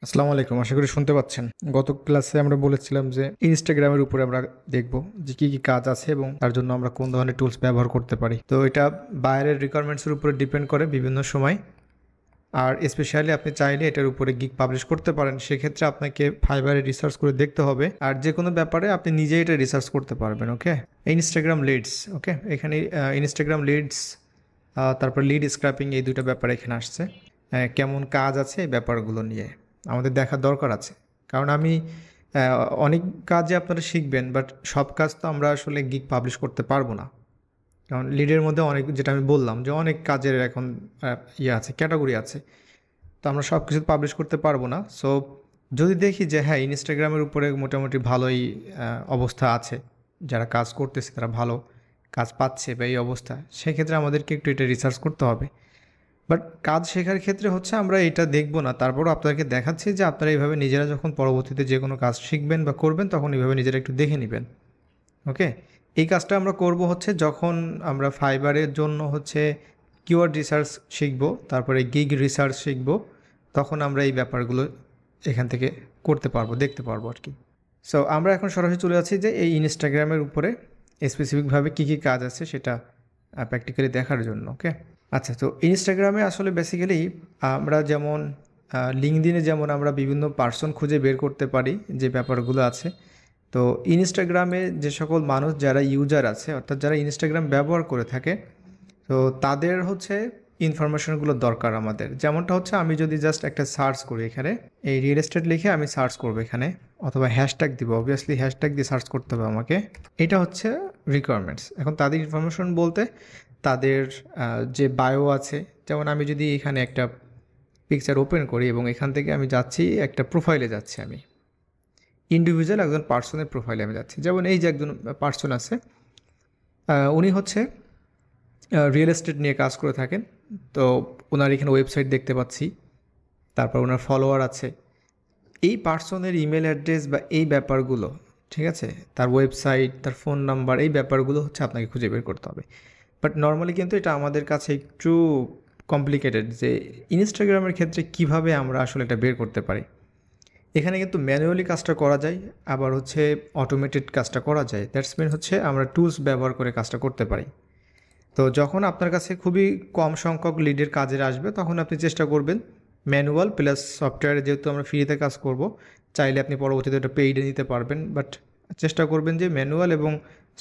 আসসালামু আলাইকুম। আশা করি শুনতে পাচ্ছেন। গত ক্লাসে আমরা বলেছিলাম যে ইনস্টাগ্রামের উপরে আমরা দেখব যে কি কি কাজ আছে এবং তার জন্য আমরা কোন ধরনের টুলস ব্যবহার করতে পারি। তো এটা বায়ারের রিকোয়ারমেন্টসের উপরে ডিপেন্ড করে বিভিন্ন সময়। আর স্পেশালি আপনি চাইলে এটার উপরে গিগ পাবলিশ করতে পারেন। সেক্ষেত্রে আপনাকে ফাইবারে রিসার্চ করে দেখতে হবে। আর যে কোনো ব্যাপারে আপনি নিজেই এটা রিসার্চ করতে পারবেন। ওকে, ইনস্টাগ্রাম লিডস। ওকে, এখানে ইনস্টাগ্রাম লিডস, তারপর লিড স্ক্র্যাপিং, এই দুটো ব্যাপার এখানে আসছে। কেমন কাজ আছে এই ব্যাপারগুলো নিয়ে আমাদের দেখার দরকার আছে। কারণ আমি অনেক কাজে আপনারা শিখবেন, বাট সব কাজ তো আমরা আসলে গিগ পাবলিশ করতে পারবো না। কারণ লিডের মধ্যে অনেক, যেটা আমি বললাম যে অনেক কাজের এখন ইয়ে আছে, ক্যাটাগরি আছে। তো আমরা সব কিছু পাবলিশ করতে পারবো না। সো যদি দেখি যে হ্যাঁ, ইনস্টাগ্রামের উপরে মোটামুটি ভালোই অবস্থা আছে, যারা কাজ করতেছে তারা ভালো কাজ পাচ্ছে বা এই অবস্থা, সেক্ষেত্রে আমাদেরকে একটু এটা রিসার্চ করতে হবে। বাট কাজ শেখার ক্ষেত্রে হচ্ছে আমরা এটা দেখবো না, তারপরও আপনাদেরকে দেখাচ্ছি যে আপনারা এইভাবে নিজেরা যখন পরবর্তীতে যে কোনো কাজ শিখবেন বা করবেন তখন এইভাবে নিজেরা একটু দেখে নেবেন। ওকে, এই কাজটা আমরা করব হচ্ছে যখন আমরা ফাইবারের জন্য হচ্ছে কিওয়ার্ড রিসার্চ শিখব, তারপরে গিগ রিসার্চ শিখব, তখন আমরা এই ব্যাপারগুলো এখান থেকে করতে পারবো, দেখতে পারবো আর কি। সো আমরা এখন সরাসরি চলে যাচ্ছি যে এই ইনস্টাগ্রামের উপরে স্পেসিফিকভাবে কী কী কাজ আছে সেটা প্র্যাকটিক্যালি দেখার জন্য। ওকে, আচ্ছা, তো ইনস্টাগ্রামে আসলে বেসিক্যালি আমরা যেমন লিঙ্কডইনে যেমন আমরা বিভিন্ন পার্সন খুঁজে বের করতে পারি, যে ব্যাপারগুলো আছে। তো ইনস্টাগ্রামে যে সকল মানুষ যারা ইউজার আছে, অর্থাৎ যারা ইনস্টাগ্রাম ব্যবহার করে থাকে, তো তাদের হচ্ছে ইনফরমেশনগুলো দরকার আমাদের। যেমনটা হচ্ছে আমি যদি জাস্ট একটা সার্চ করি, এখানে এই রিয়েল এস্টেট লিখে আমি সার্চ করবো এখানে, অথবা হ্যাশট্যাগ দিব, অবভিয়াসলি হ্যাশট্যাগ দিয়ে সার্চ করতে হবে আমাকে। এটা হচ্ছে রিকোয়ারমেন্টস। এখন তাদের ইনফরমেশন বলতে তাদের যে বায়ো আছে, যেমন আমি যদি এখানে একটা পিকচার ওপেন করি এবং এখান থেকে আমি যাচ্ছি একটা প্রোফাইলে, যাচ্ছি আমি ইন্ডিভিজুয়াল একজন পার্সনের প্রোফাইলে আমি যাচ্ছি। যেমন এই যে একজন পার্সন আছে, উনি হচ্ছে রিয়েল এস্টেট নিয়ে কাজ করে থাকেন। তো ওনার এখানে ওয়েবসাইট দেখতে পাচ্ছি, তারপর ওনার ফলোয়ার আছে। এই পার্সনের ইমেল অ্যাড্রেস বা এই ব্যাপারগুলো, ঠিক আছে, তার ওয়েবসাইট, তার ফোন নাম্বার, এই ব্যাপারগুলো হচ্ছে আপনাকে খুঁজে বের করতে হবে। বাট নর্মালি কিন্তু এটা আমাদের কাছে একটু কমপ্লিকেটেড, যে ইনস্টাগ্রামের ক্ষেত্রে কিভাবে আমরা আসলে এটা বের করতে পারি। এখানে কিন্তু ম্যানুয়ালি কাজটা করা যায়, আবার হচ্ছে অটোমেটেড কাজটা করা যায়। দ্যাটস মিন হচ্ছে আমরা টুলস ব্যবহার করে কাজটা করতে পারি। তো যখন আপনার কাছে খুবই কম সংখ্যক লিডের কাজের আসবে, তখন আপনি চেষ্টা করবেন ম্যানুয়াল প্লাস সফটওয়্যারে, যেহেতু আমরা ফ্রিতে কাজ করব, চাইলে আপনি পরবর্তীতে এটা পেইডে নিতে পারবেন, বাট চেষ্টা করবেন যে ম্যানুয়াল এবং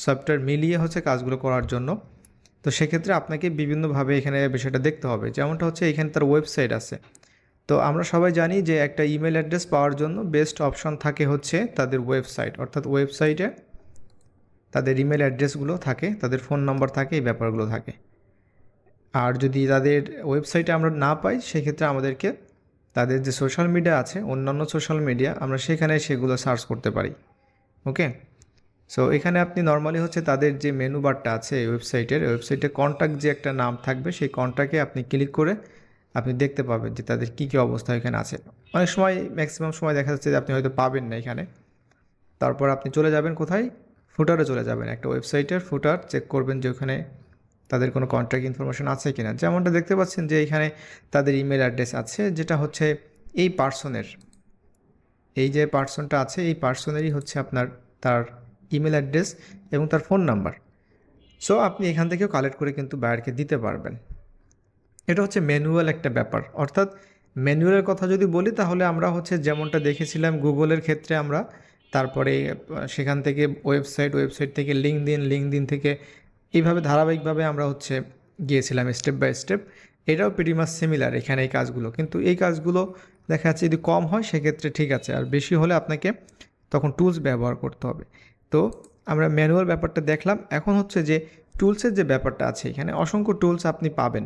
সফটওয়্যার মিলিয়ে হচ্ছে কাজগুলো করার জন্য। তো সেক্ষেত্রে আপনাকে বিভিন্নভাবে এখানে বিষয়টা দেখতে হবে। যেমনটা হচ্ছে এখানে তার ওয়েবসাইট আছে। তো আমরা সবাই জানি যে একটা ইমেল অ্যাড্রেস পাওয়ার জন্য বেস্ট অপশন থাকে হচ্ছে তাদের ওয়েবসাইট, অর্থাৎ ওয়েবসাইটে তাদের ইমেল অ্যাড্রেসগুলো থাকে, তাদের ফোন নাম্বার থাকে, এই ব্যাপারগুলো থাকে। আর যদি তাদের ওয়েবসাইটে আমরা না পাই, সেক্ষেত্রে আমাদেরকে তাদের যে সোশ্যাল মিডিয়া আছে, অন্যান্য সোশ্যাল মিডিয়া, আমরা সেখানে সেগুলো সার্চ করতে পারি। ওকে, সো এখানে আপনি নর্মালি হচ্ছে তাদের যে মেনু বারটা আছে ওয়েবসাইটে কন্ট্যাক্ট যে একটা নাম থাকবে, সেই কন্ট্যাক্টে আপনি ক্লিক করে আপনি দেখতে পাবেন যে তাদের কী কী অবস্থা এখানে আছে। অনেক সময়, ম্যাক্সিমাম সময় দেখা যাচ্ছে যে আপনি হয়তো পাবেন না এখানে। তারপর আপনি চলে যাবেন কোথায়, ফুটারে চলে যাবেন, একটা ওয়েবসাইটের ফুটার চেক করবেন যে ওখানে তাদের কোনো কন্ট্যাক্ট ইনফরমেশন আছে কি না। যেমনটা দেখতে পাচ্ছেন যে এখানে তাদের ইমেল অ্যাড্রেস আছে, যেটা হচ্ছে এই পার্সনের, এই যে পার্সনটা আছে এই পার্সনেরই হচ্ছে আপনার তার ইমেল অ্যাড্রেস এবং তার ফোন নাম্বার। সো আপনি এখান থেকেও কালেক্ট করে কিন্তু বায়ারকে দিতে পারবেন। এটা হচ্ছে ম্যানুয়াল একটা ব্যাপার। অর্থাৎ ম্যানুয়ালের কথা যদি বলি, তাহলে আমরা হচ্ছে যেমনটা দেখেছিলাম গুগলের ক্ষেত্রে, আমরা তারপরে সেখান থেকে ওয়েবসাইট থেকে লিঙ্কডইন থেকে এইভাবে ধারাবাহিকভাবে আমরা হচ্ছে গিয়েছিলাম স্টেপ বাই স্টেপ। এটাও প্রিটি মাচ সিমিলার এখানে এই কাজগুলো, কিন্তু এই কাজগুলো দেখা যাচ্ছে যদি কম হয় সেক্ষেত্রে ঠিক আছে, আর বেশি হলে আপনাকে তখন টুলস ব্যবহার করতে হবে। তো আমরা ম্যানুয়াল ব্যাপারটা দেখলাম। এখন হচ্ছে যে টুলসের যে ব্যাপারটা আছে, এখানে অসংখ্য টুলস আপনি পাবেন।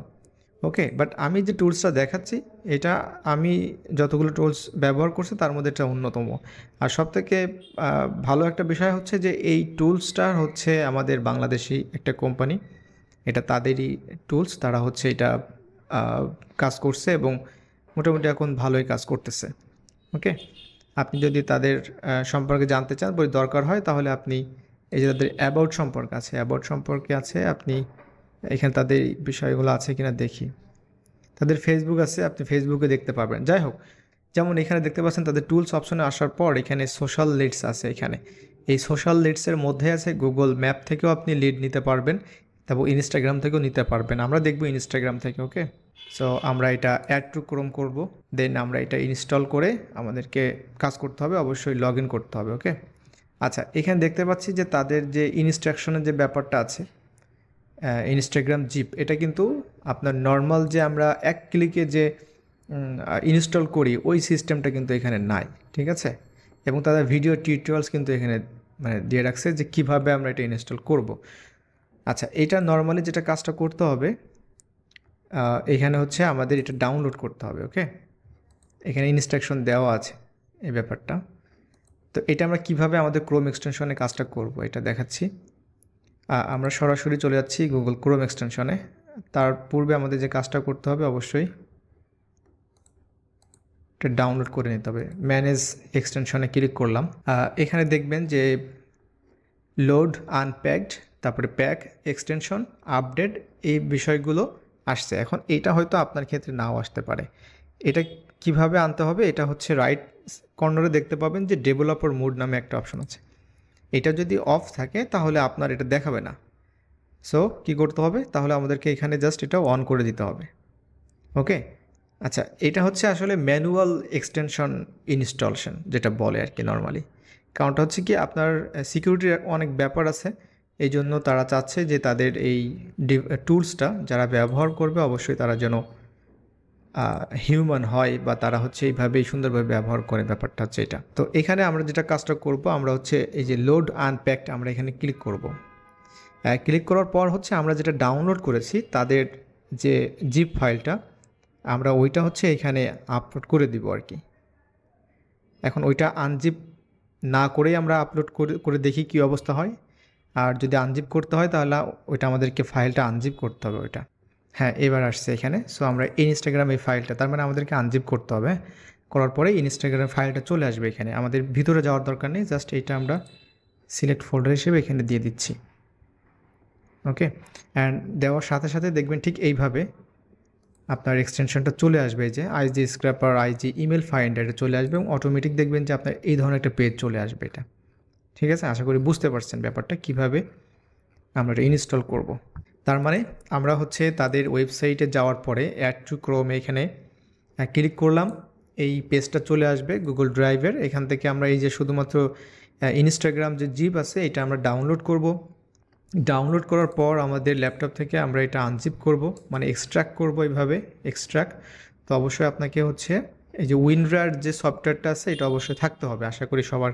ওকে, বাট আমি যে টুলসটা দেখাচ্ছি, এটা আমি যতগুলো টুলস ব্যবহার করছি তার মধ্যে এটা অন্যতম। আর সবথেকে ভালো একটা বিষয় হচ্ছে যে এই টুলসটা হচ্ছে আমাদের বাংলাদেশি একটা কোম্পানি, এটা তাদেরই টুলস, তারা হচ্ছে এটা কাজ করছে এবং মোটামুটি এখন ভালোই কাজ করতেছে। ওকে, আপনি যদি তাদের সম্পর্কে জানতে চান, বই দরকার হয়, তাহলে আপনি এই যে তাদের অ্যাবাউট সম্পর্কে আছে, আপনি এখানে তাদের বিষয়গুলো আছে কিনা দেখি। তাদের ফেসবুক আছে, আপনি ফেসবুকে দেখতে পাবেন। যাই হোক, যেমন এখানে দেখতে পাচ্ছেন তাদের টুলস অপশনে আসার পর এখানে সোশ্যাল লিডস আছে। এখানে এই সোশ্যাল লিডসের মধ্যে আছে গুগল ম্যাপ থেকেও আপনি লিড নিতে পারবেন, তারপর ইনস্টাগ্রাম থেকেও নিতে পারবেন। আমরা দেখব ইনস্টাগ্রাম থেকে। ওকে, সো আমরা এটা অ্যাড টু ক্রোম করব, দেন আমরা এটা ইনস্টল করে আমাদেরকে কাজ করতে হবে, অবশ্যই লগ ইন করতে হবে। ওকে, আচ্ছা এখানে দেখতে পাচ্ছি যে তাদের যে ইনস্ট্রাকশনের যে ব্যাপারটা আছে ইনস্টাগ্রাম জিপ, এটা কিন্তু আপনার নর্মাল যে আমরা এক ক্লিকে যে ইনস্টল করি ওই সিস্টেমটা কিন্তু এখানে নাই, ঠিক আছে। এবং তাদের ভিডিও টিউটোরিয়ালস কিন্তু এখানে মানে দিয়ে রাখছে যে কিভাবে আমরা এটা ইনস্টল করব। আচ্ছা, এটা নর্মালি যেটা কাজটা করতে হবে এখানে হচ্ছে আমাদের এটা ডাউনলোড করতে হবে। ওকে, এখানে ইনস্ট্রাকশন দেওয়া আছে এই ব্যাপারটা। তো এটা আমরা কিভাবে আমাদের ক্রোম এক্সটেনশনে কাজটা করব এটা দেখাচ্ছি। আমরা সরাসরি চলে যাচ্ছি গুগল ক্রোম এক্সটেনশনে। তার পূর্বে আমাদের যে কাজটা করতে হবে অবশ্যই এটা ডাউনলোড করে নিতে হবে। ম্যানেজ এক্সটেনশনে ক্লিক করলাম। এখানে দেখবেন যে লোড, আনপ্যাকড, তারপরে প্যাক, এক্সটেনশন, আপডেট, এই বিষয়গুলো আসছে। এখন এটা হয়তো আপনার ক্ষেত্রে নাও আসতে পারে। এটা কিভাবে আনতে হবে, এটা হচ্ছে রাইট কর্নারে দেখতে পাবেন যে ডেভেলপার মোড নামে একটা অপশন আছে। এটা যদি অফ থাকে তাহলে আপনার এটা দেখাবে না। সো কি করতে হবে, তাহলে আমাদেরকে এখানে জাস্ট এটা অন করে দিতে হবে। ওকে, আচ্ছা এটা হচ্ছে আসলে ম্যানুয়াল এক্সটেনশন ইনস্টলেশন যেটা বলে আর কি নর্মালি। কারণটা হচ্ছে কি আপনার সিকিউরিটির অনেক ব্যাপার আছে, এই জন্য তারা চাচ্ছে যে তাদের এই টুলসটা যারা ব্যবহার করবে অবশ্যই তারা যেন হিউম্যান হয় বা তারা হচ্ছে এইভাবেই সুন্দরভাবে ব্যবহার করে, ব্যাপারটা হচ্ছে এটা। তো এখানে আমরা যেটা কাজটা করব, আমরা হচ্ছে এই যে লোড আনপ্যাকড আমরা এখানে ক্লিক করব। ক্লিক করার পর হচ্ছে আমরা যেটা ডাউনলোড করেছি তাদের যে জিপ ফাইলটা আমরা ওইটা হচ্ছে এখানে আপলোড করে দিব আর কি। এখন ওইটা আনজিপ না করেই আমরা আপলোড করে দেখি কী অবস্থা হয়। আর যদি আনজিপ করতে হয় তাহলে ওইটা আমাদেরকে ফাইলটা আনজিপ করতে হবে ওইটা। হ্যাঁ, এবার আসছে এখানে। সো আমরা ইনস্টাগ্রাম এই ফাইলটা, তার মানে আমাদেরকে আনজিপ করতে হবে। করার পরে ইনস্টাগ্রাম ফাইলটা চলে আসবে এখানে, আমাদের ভিতরে যাওয়ার দরকার নেই, জাস্ট এইটা আমরা সিলেক্ট ফোল্ডার হিসেবে এখানে দিয়ে দিচ্ছি। ওকে, অ্যান্ড দেওয়ার সাথে সাথে দেখবেন ঠিক এইভাবে আপনার এক্সটেনশনটা চলে আসবে, যে IG scraper, IG email finder চলে আসবে এবং অটোমেটিক দেখবেন যে আপনার এই ধরনের একটা পেজ চলে আসবে এটা। ঠিক আছে, আশা করি বুঝতে পারছেন ব্যাপারটা কিভাবে আমরা এটা ইনস্টল করব। তার মানে আমরা হচ্ছে তাদের ওয়েবসাইটে যাওয়ার পরে অ্যাড টু ক্রোমে এখানে ক্লিক করলাম, এই পেজটা চলে আসবে গুগল ড্রাইভের। এখান থেকে আমরা এই যে শুধুমাত্র ইনস্টাগ্রাম যে জিপ আছে এটা আমরা ডাউনলোড করব। ডাউনলোড করার পর আমাদের ল্যাপটপ থেকে আমরা এটা আনজিপ করব, মানে এক্সট্র্যাক্ট করব এইভাবে এক্সট্র্যাক্ট। তো অবশ্যই আপনাকে হচ্ছে এই যে উইনরার যে সফটওয়্যারটা আছে এটা অবশ্যই থাকতে হবে, আশা করি সবার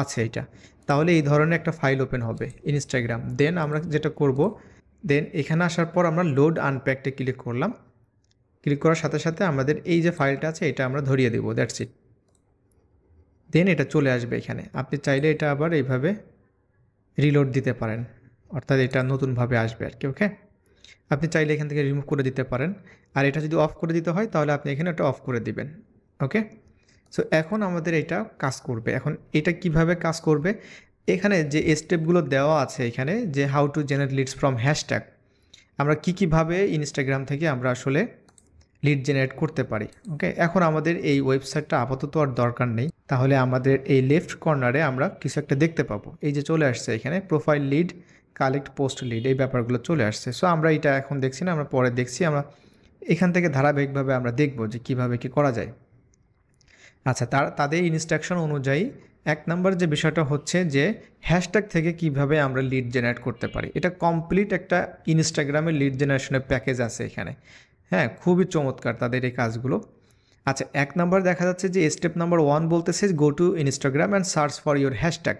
আছে এটা। তাহলে এই ধরনের একটা ফাইল ওপেন হবে ইনস্টাগ্রাম। দেন আমরা যেটা করব, দেন এখানে আসার পর আমরা লোড আনপ্যাকটে ক্লিক করলাম। ক্লিক করার সাথে সাথে আমাদের এই যে ফাইলটা আছে এটা আমরা ধরিয়ে দেবো, দ্যাটস ইট। দেন এটা চলে আসবে এখানে। আপনি চাইলে এটা আবার এইভাবে রিলোড দিতে পারেন, অর্থাৎ এটা নতুনভাবে আসবে আর কি। ওকে, আপনি চাইলে এখান থেকে রিমুভ করে দিতে পারেন। আর এটা যদি অফ করে দিতে হয় তাহলে আপনি এখানে এটা অফ করে দিবেন। ওকে, সো এখন আমাদের এটা কাজ করবে। এখন এটা কিভাবে কাজ করবে, এখানে যে স্টেপগুলো দেওয়া আছে এখানে, যে how to generate leads from hashtag, আমরা কীভাবে ইনস্টাগ্রাম থেকে আমরা আসলে লিড জেনারেট করতে পারি। ওকে, এখন আমাদের এই ওয়েবসাইটটা আপাতত আর দরকার নেই। তাহলে আমাদের এই লেফট কর্নারে আমরা কিছু একটা দেখতে পাবো, এই যে চলে আসছে এখানে profile lead, collect post lead, এই ব্যাপারগুলো চলে আসছে। সো আমরা এটা এখন দেখছি না, আমরা পরে দেখছি। আমরা এখান থেকে ধারাবাহিকভাবে আমরা দেখব যে কিভাবে কি করা যায়। আচ্ছা, তাদের ইনস্ট্রাকশন অনুযায়ী 1 নম্বর যে বিষয়টা হচ্ছে যে হ্যাশট্যাগ থেকে কিভাবে আমরা লিড জেনারেট করতে পারি। এটা কমপ্লিট একটা ইনস্টাগ্রামের লিড জেনারেশনের প্যাকেজ আছে এখানে। হ্যাঁ, খুবই চমৎকার তাদের এই কাজগুলো। আচ্ছা, 1 নম্বর দেখা যাচ্ছে যে স্টেপ নাম্বার 1 বলতেছে go to Instagram and search for your hashtag.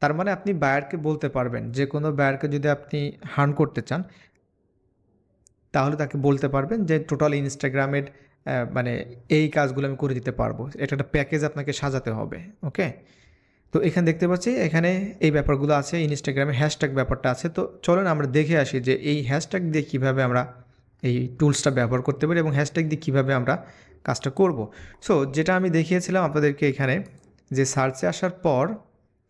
তার মানে আপনি বায়ারকে বলতে পারবেন, যে কোনো বায়ারকে যদি আপনি হার্ন করতে চান তাহলে তাকে বলতে পারবেন যে টোটাল ইনস্টাগ্রামের মানে এই কাজগুলো আমি করে দিতে পারবো। এটা একটা প্যাকেজ আপনাকে সাজাতে হবে। ওকে, তো এখানে দেখতে পাচ্ছি এখানে এই ব্যাপারগুলো আছে, ইনস্টাগ্রামে হ্যাশট্যাগ ব্যাপারটা আছে। তো চলুন আমরা দেখে আসি যে এই হ্যাশট্যাগ দিয়ে কীভাবে আমরা এই টুলসটা ব্যবহার করতে পারি এবং হ্যাশট্যাগ দিয়ে কীভাবে আমরা কাজটা করব। সো যেটা আমি দেখিয়েছিলাম আপনাদেরকে এখানে, যে সার্চে আসার পর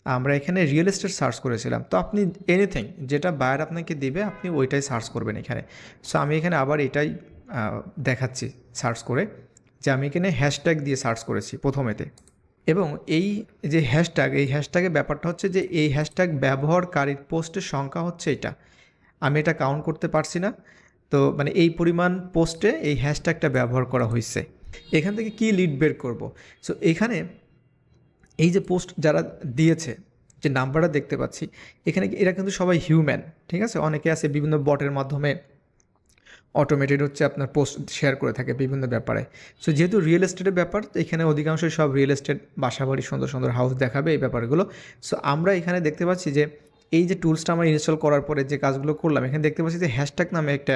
আমরা এখানে রিয়েল এস্টেট সার্চ করেছিলাম। তো আপনি এনিথিং যেটা বায়ার আপনাকে দিবে আপনি ওইটাই সার্চ করবেন এখানে। সো আমি এখানে আবার এটাই দেখাচ্ছি সার্চ করে। যে আমি এখানে হ্যাশট্যাগ দিয়ে সার্চ করেছি প্রথমেতে, এবং এই যে হ্যাশট্যাগ, এই হ্যাশট্যাগের ব্যাপারটা হচ্ছে যে এই হ্যাশট্যাগ ব্যবহারকারীর পোস্টের সংখ্যা হচ্ছে এটা, আমি এটা কাউন্ট করতে পারছি না। তো মানে এই পরিমাণ পোস্টে এই হ্যাশট্যাগটা ব্যবহার করা হয়েছে। এখান থেকে কি লিড বের করব? সো এখানে এই যে পোস্ট যারা দিয়েছে, যে নাম্বারটা দেখতে পাচ্ছি এখানে, এরা কিন্তু সবাই হিউম্যান, ঠিক আছে? অনেকে আছে বিভিন্ন বটের মাধ্যমে অটোমেটেড হচ্ছে আপনার পোস্ট শেয়ার করে থাকে বিভিন্ন ব্যাপারে। সো যেহেতু রিয়েল এস্টেটের ব্যাপার, এখানে অধিকাংশই সব রিয়েল এস্টেট, বাসাবাড়ি, সুন্দর সুন্দর হাউস দেখাবে এই ব্যাপারগুলো। সো আমরা এখানে দেখতে পাচ্ছি যে এই যে টুলসটা আমরা ইনস্টল করার পরে যে কাজগুলো করলাম, এখানে দেখতে পাচ্ছি যে হ্যাশট্যাগ নামে একটা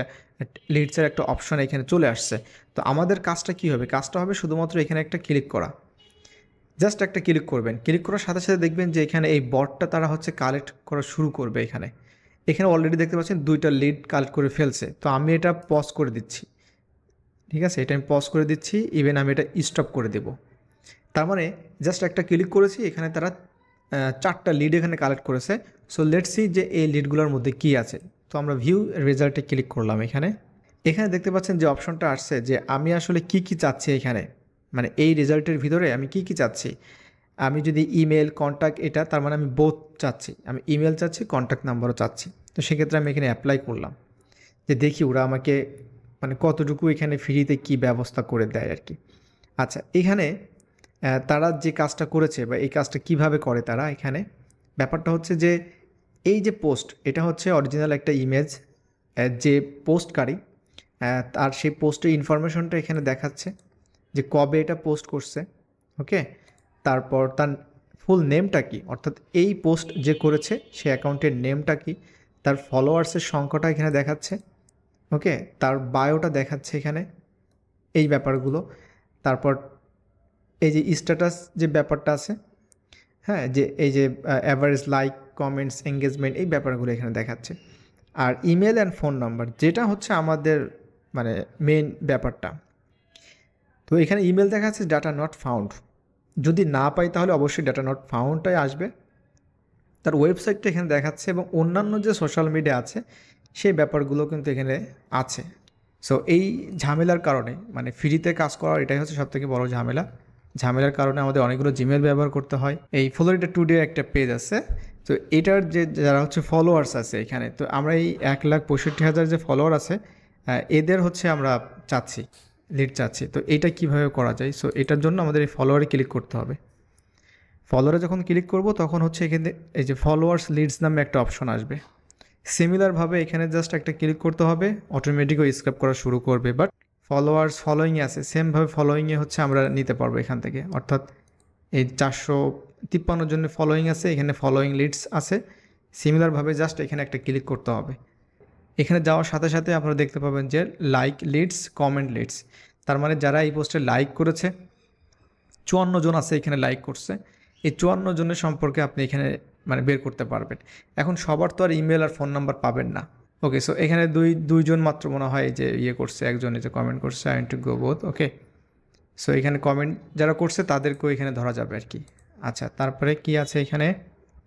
লিডসের একটা অপশন এখানে চলে আসছে। তো আমাদের কাজটা কী হবে? কাজটা হবে শুধুমাত্র এখানে একটা ক্লিক করা, জাস্ট একটা ক্লিক করবেন। ক্লিক করার সাথে সাথে দেখবেন যে এখানে এই বটটা তারা হচ্ছে কালেক্ট করা শুরু করবে। এখানে অলরেডি দেখতে পাচ্ছেন 2টা লিড কালেক্ট করে ফেলছে। তো আমি এটা পজ করে দিচ্ছি, ঠিক আছে? এটা আমি পজ করে দিচ্ছি, ইভেন আমি এটা স্টপ করে দেব। তার মানে জাস্ট একটা ক্লিক করেছি, এখানে তারা 4টা লিড এখানে কালেক্ট করেছে। সো লেটস সি যে এই লিডগুলোর মধ্যে কী আছে। তো আমরা ভিউ রেজাল্টে ক্লিক করলাম। এখানে দেখতে পাচ্ছেন যে অপশনটা আসছে যে আমি আসলে কি চাচ্ছি এখানে, মানে এই রেজাল্টের ভিতরে আমি কি চাচ্ছি। আমি যদি ইমেল, কন্ট্যাক্ট, এটা তার মানে আমি বোথ চাচ্ছি, আমি ইমেল চাচ্ছি, কন্ট্যাক্ট নাম্বারও চাচ্ছি। তো সেক্ষেত্রে আমি এখানে অ্যাপ্লাই করলাম, যে দেখি ওরা আমাকে মানে কতটুকু এখানে ফ্রিতে কি ব্যবস্থা করে দেয় আর কি। আচ্ছা, এখানে তারা যে কাজটা করেছে বা এই কাজটা কিভাবে করে তারা, এখানে ব্যাপারটা হচ্ছে যে এই যে পোস্ট, এটা হচ্ছে অরিজিনাল একটা ইমেজ, যে পোস্টকারী তার সেই পোস্টের ইনফরমেশনটা এখানে দেখাচ্ছে যে কবে এটা পোস্ট করছে, ওকে। তারপর তার ফুল নেমটা কি, অর্থাৎ এই পোস্ট যে করেছে সে অ্যাকাউন্টের নেমটা কি, তার ফলোয়ার্সের সংখ্যাটা এখানে দেখাচ্ছে, ওকে। তার বায়োটা দেখাচ্ছে এখানে, এই ব্যাপারগুলো। তারপর এই যে স্ট্যাটাস যে ব্যাপারটা আছে, হ্যাঁ, যে এই যে অ্যাভারেজ লাইক, কমেন্টস, এঙ্গেজমেন্ট, এই ব্যাপারগুলো এখানে দেখাচ্ছে। আর ইমেল অ্যান্ড ফোন নাম্বার, যেটা হচ্ছে আমাদের মানে মেইন ব্যাপারটা। তো এখানে ইমেল দেখাচ্ছে ডাটা নট ফাউন্ড, যদি না পাই তাহলে অবশ্যই ডাটা নট ফাউন্ডটাই আসবে। তার ওয়েবসাইটটা এখানে দেখাচ্ছে এবং অন্যান্য যে সোশ্যাল মিডিয়া আছে সেই ব্যাপারগুলো কিন্তু এখানে আছে। সো এই ঝামেলার কারণে, মানে ফ্রিতে কাজ করার এটাই হচ্ছে সবথেকে বড় ঝামেলার কারণে আমাদের অনেকগুলো জিমেল ব্যবহার করতে হয়। এই ফ্লোরিডা টুডে একটা পেজ আছে, তো এটার যে যারা হচ্ছে ফলোয়ার্স আছে এখানে, তো আমরা এই 1,65,000 যে ফলোয়ার আছে এদের হচ্ছে আমরা চাচ্ছি, লিড চাচ্ছি। তো এটা কিভাবে করা যায়? সো এটার জন্য আমাদের এই ফলোয়ারে ক্লিক করতে হবে। ফলোয়ারে যখন ক্লিক করব তখন হচ্ছে এখানে এই যে ফলোয়ার্স লিডস নামে একটা অপশন আসবে। সিমিলারভাবে এখানে জাস্ট একটা ক্লিক করতে হবে, অটোমেটিকই স্ক্রাব করা শুরু করবে। বাট ফলোয়ার্স ফলোয়িংয়ে আছে, সেমভাবে ফলোয়িংয়ে হচ্ছে আমরা নিতে পারবো এখান থেকে। অর্থাৎ এই 453 জনের ফলোয়িং আছে, এখানে ফলোয়িং লিডস আছে। সিমিলারভাবে জাস্ট এখানে একটা ক্লিক করতে হবে। এখানে যাওয়ার সাথে সাথে আপনারা দেখতে পাবেন যে লাইক লিডস, কমেন্ট লিডস, তার মানে যারা এই পোস্টে লাইক করেছে 54 জন আছে এখানে লাইক করছে। এই 54 জনের সম্পর্কে আপনি এখানে মানে বের করতে পারবেন। এখন সবার তো আর ইমেল আর ফোন নাম্বার পাবেন না, ওকে। সো এখানে দুইজন মাত্র মনে হয় যে করছে, একজন যে কমেন্ট করছে I want to go both, okay. So এখানে কমেন্ট যারা করছে তাদেরকেও এখানে ধরা যাবে আর কি। আচ্ছা, তারপরে কি আছে এখানে?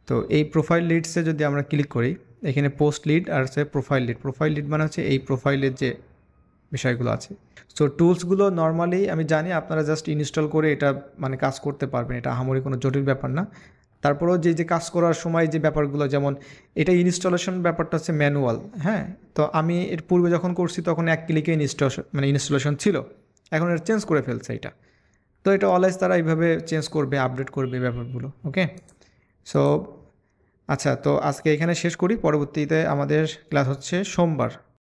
তো এই প্রোফাইল লিডসে যদি আমরা ক্লিক করি, এখানে পোস্ট লিড আর হচ্ছে প্রোফাইল লিড মানে হচ্ছে এই প্রোফাইলের যে বিষয়গুলো আছে। সো টুলসগুলো নর্মালি আমি জানি আপনারা জাস্ট ইনস্টল করে এটা মানে কাজ করতে পারবেন, এটা আহামরি কোনো জটিল ব্যাপার না। তারপরেও যে কাজ করার সময় যে ব্যাপারগুলো, যেমন এটা ইনস্টলেশন ব্যাপারটা হচ্ছে ম্যানুয়াল, হ্যাঁ। তো আমি এর পূর্বে যখন করছি তখন এক ক্লিকে ইনস্টলেশন ছিল, এখন এটা চেঞ্জ করে ফেলছে এটা। তো এটা অলওয়েজ তারা এইভাবে চেঞ্জ করবে, আপডেট করবে ব্যাপারগুলো, ওকে। সো আচ্ছা, তো আজকে এখানে শেষ করি, পরবর্তীতে আমাদের ক্লাস হচ্ছে সোমবার।